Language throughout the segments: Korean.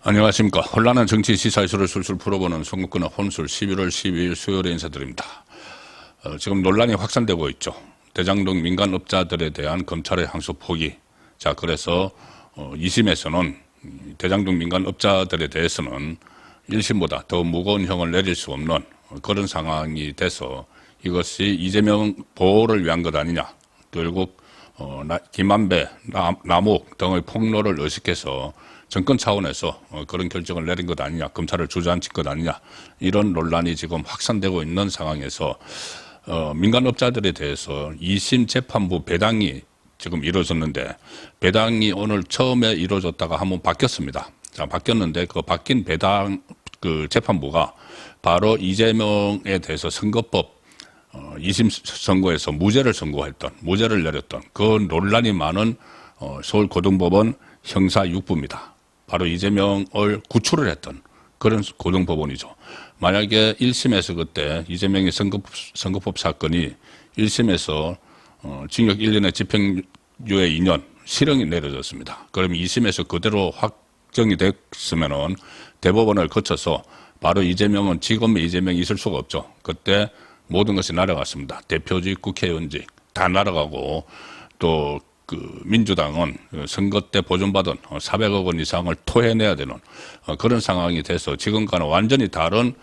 안녕하십니까. 혼란한 정치 시사 이슈를 술술 풀어보는 송국근의 혼술 11월 12일 수요일에 인사드립니다. 지금 논란이 확산되고 있죠. 대장동 민간업자들에 대한 검찰의 항소 포기. 자, 그래서 2심에서는 대장동 민간업자들에 대해서는 1심보다 더 무거운 형을 내릴 수 없는 그런 상황이 돼서 이것이 이재명 보호를 위한 것 아니냐. 결국 김만배, 남욱 등의 폭로를 의식해서 정권 차원에서 그런 결정을 내린 것 아니냐, 검찰을 주저앉힌 것 아니냐, 이런 논란이 지금 확산되고 있는 상황에서 민간업자들에 대해서 2심 재판부 배당이 지금 이루어졌는데, 배당이 오늘 처음에 이루어졌다가 한번 바뀌었습니다. 자, 바뀌었는데 그 바뀐 배당 재판부가 바로 이재명에 대해서 선거법 2심 선고에서 무죄를 내렸던 그 논란이 많은 서울고등법원 형사 6부입니다. 바로 이재명을 구출을 했던 그런 고등법원이죠. 만약에 1심에서 그때 이재명의 선거법 사건이 1심에서 징역 1년에 집행유예 2년 실형이 내려졌습니다. 그럼 2심에서 그대로 확정이 됐으면은 대법원을 거쳐서 바로 이재명은 지금의 이재명이 있을 수가 없죠. 그때 모든 것이 날아갔습니다. 대표직, 국회의원직 다 날아가고 또 민주당은 선거 때 보존받은 400억 원 이상을 토해내야 되는 그런 상황이 돼서 지금과는 완전히 다른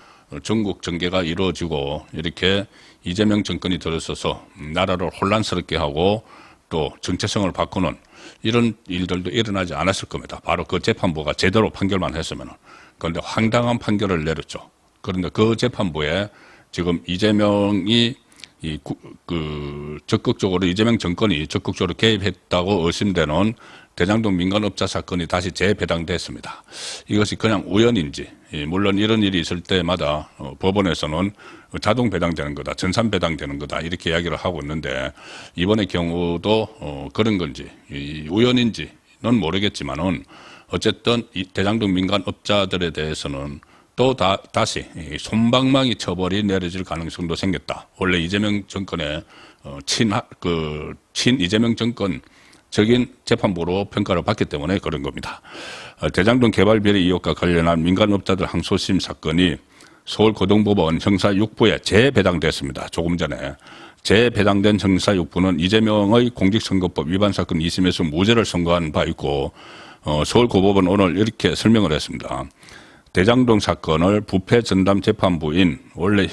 전국 정계가 이루어지고 이렇게 이재명 정권이 들어서서 나라를 혼란스럽게 하고 또 정체성을 바꾸는 이런 일들도 일어나지 않았을 겁니다. 바로 그 재판부가 제대로 판결만 했으면. 그런데 황당한 판결을 내렸죠. 그런데 그 재판부에 지금 이재명이 적극적으로 이재명 정권이 적극적으로 개입했다고 의심되는 대장동 민간업자 사건이 다시 재배당됐습니다. 이것이 그냥 우연인지, 물론 이런 일이 있을 때마다 법원에서는 자동 배당되는 거다, 전산 배당되는 거다 이렇게 이야기를 하고 있는데 이번의 경우도 그런 건지 우연인지는 모르겠지만은 어쨌든 이 대장동 민간업자들에 대해서는 또 다시 솜방망이 처벌이 내려질 가능성도 생겼다. 원래 이재명 정권의 친 이재명 정권적인 재판부로 평가를 받기 때문에 그런 겁니다. 대장동 개발 비리 의혹과 관련한 민간업자들 항소심 사건이 서울고등법원 형사 6부에 재배당됐습니다. 조금 전에. 재배당된 형사 6부는 이재명의 공직선거법 위반 사건 2심에서 무죄를 선고한 바 있고 서울고법은 오늘 이렇게 설명을 했습니다. 대장동 사건을 부패 전담 재판부인 원래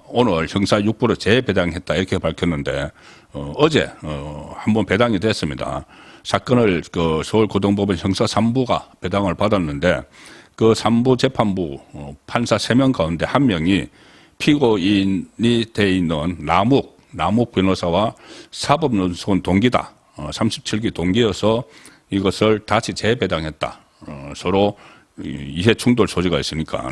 오늘 형사 6부로 재배당했다 이렇게 밝혔는데 어제 한번 배당이 됐습니다. 사건을 서울고등법원 형사 3부가 배당을 받았는데 그 3부 재판부 판사 3명 가운데 1명이 피고인이 돼 있는 남욱 변호사와 사법연수원 동기다. 37기 동기여서 이것을 다시 재배당했다. 서로 이해 충돌 소지가 있으니까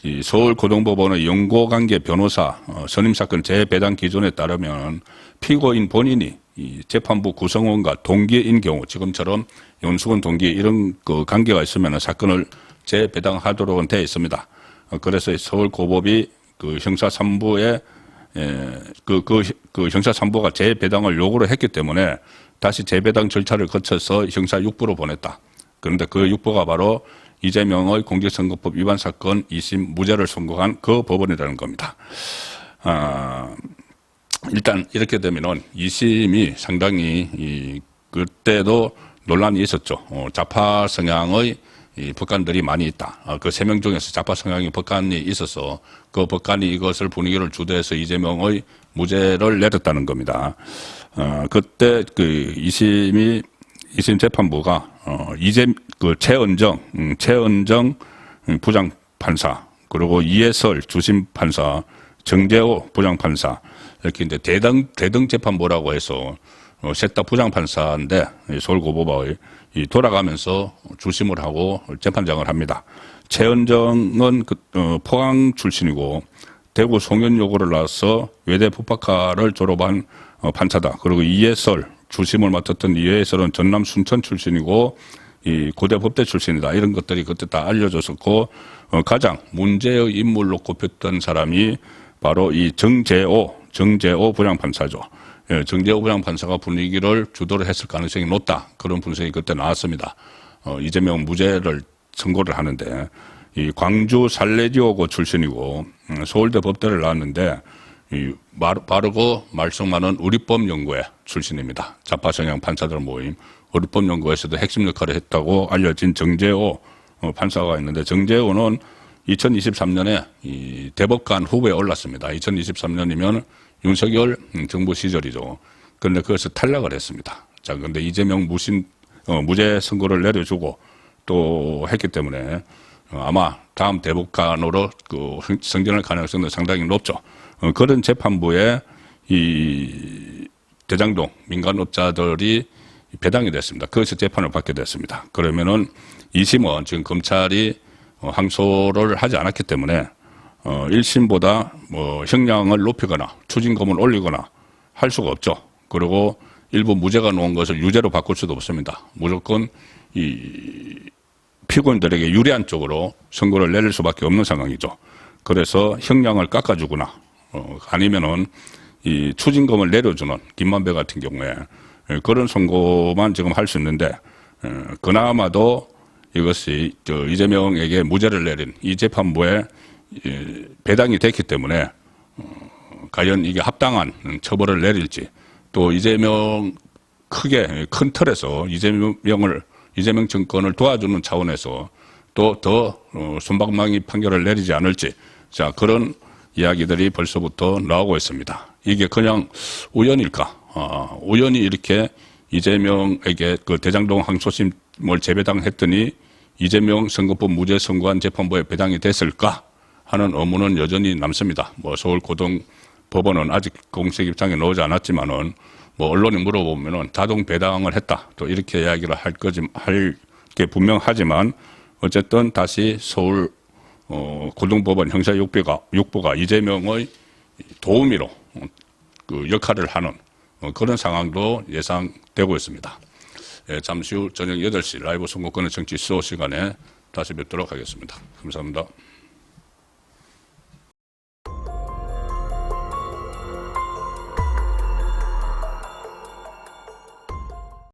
이 서울고등법원의 연고관계 변호사 선임 사건 재배당 기준에 따르면 피고인 본인이 이 재판부 구성원과 동기인 경우 지금처럼 연수원 동기 이런 관계가 있으면 사건을 재배당하도록 되어 있습니다. 그래서 서울고법이 형사 3부에 형사 3부가 재배당을 요구를 했기 때문에 다시 재배당 절차를 거쳐서 형사 6부로 보냈다. 그런데 그 6부가 바로 이재명의 공직선거법 위반 사건 2심 무죄를 선고한 그 법원이라는 겁니다. 일단 이렇게 되면은 2심이 상당히 그때도 논란이 있었죠. 좌파 성향의 법관들이 많이 있다. 그 3명 중에서 좌파 성향의 법관이 있어서 그 법관이 이것을 분위기를 주도해서 이재명의 무죄를 내렸다는 겁니다. 그때 2심 재판부가 최은정 부장판사, 그리고 이해설 주심판사, 정재호 부장판사, 이렇게 이제 대등 재판부라고 해서 셋 다 부장판사인데 서울고법의 돌아가면서 주심을 하고 재판장을 합니다. 최은정은 포항 출신이고 대구 송년여고를 나와서 외대 법학과를 졸업한 판사다. 그리고 이해설 주심을 맡았던 이해설은 전남 순천 출신이고 이 고대 법대 출신이다. 이런 것들이 그때 다 알려졌었고 가장 문제의 인물로 꼽혔던 사람이 바로 이 정재호 부장판사죠. 정재호 부장판사가 분위기를 주도를 했을 가능성이 높다. 그런 분석이 그때 나왔습니다. 이재명 무죄를 선고를 하는데 이 광주 살레지오고 출신이고 서울대 법대를 나왔는데 이 바르고 말썽 많은 우리법연구회 출신입니다. 좌파 성향 판사들 모임 우리법연구회에서도 핵심 역할을 했다고 알려진 정재호 판사가 있는데 정재호는 2023년에 이 대법관 후보에 올랐습니다. 2023년이면 윤석열 정부 시절이죠. 그런데 그것을 탈락을 했습니다. 자, 그런데 이재명 무죄 선고를 내려주고 또 했기 때문에 아마 다음 대법관으로 그 승진할 가능성도 상당히 높죠. 그런 재판부에 이 대장동 민간업자들이 배당이 됐습니다. 그것이 재판을 받게 됐습니다. 그러면은 2심은 지금 검찰이 항소를 하지 않았기 때문에 1심보다 뭐 형량을 높이거나 추징금을 올리거나 할 수가 없죠. 그리고 일부 무죄가 나온 것을 유죄로 바꿀 수도 없습니다. 무조건 이 피고인들에게 유리한 쪽으로 선고를 내릴 수밖에 없는 상황이죠. 그래서 형량을 깎아주거나 아니면은 이 추징금을 내려주는 김만배 같은 경우에 그런 선고만 지금 할 수 있는데 그나마도 이것이 이재명에게 무죄를 내린 이 재판부에 배당이 됐기 때문에 과연 이게 합당한 처벌을 내릴지 또 이재명 크게 큰 틀에서 이재명 정권을 도와주는 차원에서 또 더 솜방망이 판결을 내리지 않을지 자 그런 이야기들이 벌써부터 나오고 있습니다. 이게 그냥 우연일까? 우연히 이렇게 이재명에게 그 대장동 항소심을 재배당했더니 이재명 선거법 무죄 선고한 재판부에 배당이 됐을까 하는 의문은 여전히 남습니다. 뭐 서울고등법원은 아직 공식 입장에 나오지 않았지만은 뭐 언론이 물어보면은 자동 배당을 했다 또 이렇게 이야기를 할 게 분명하지만 어쨌든 다시 서울 고등법원 형사 6부가 이재명의 도우미로 그 역할을 하는 그런 상황도 예상되고 있습니다. 잠시 후 저녁 8시 라이브 선거권의 정치 수호 시간에 다시 뵙도록 하겠습니다. 감사합니다.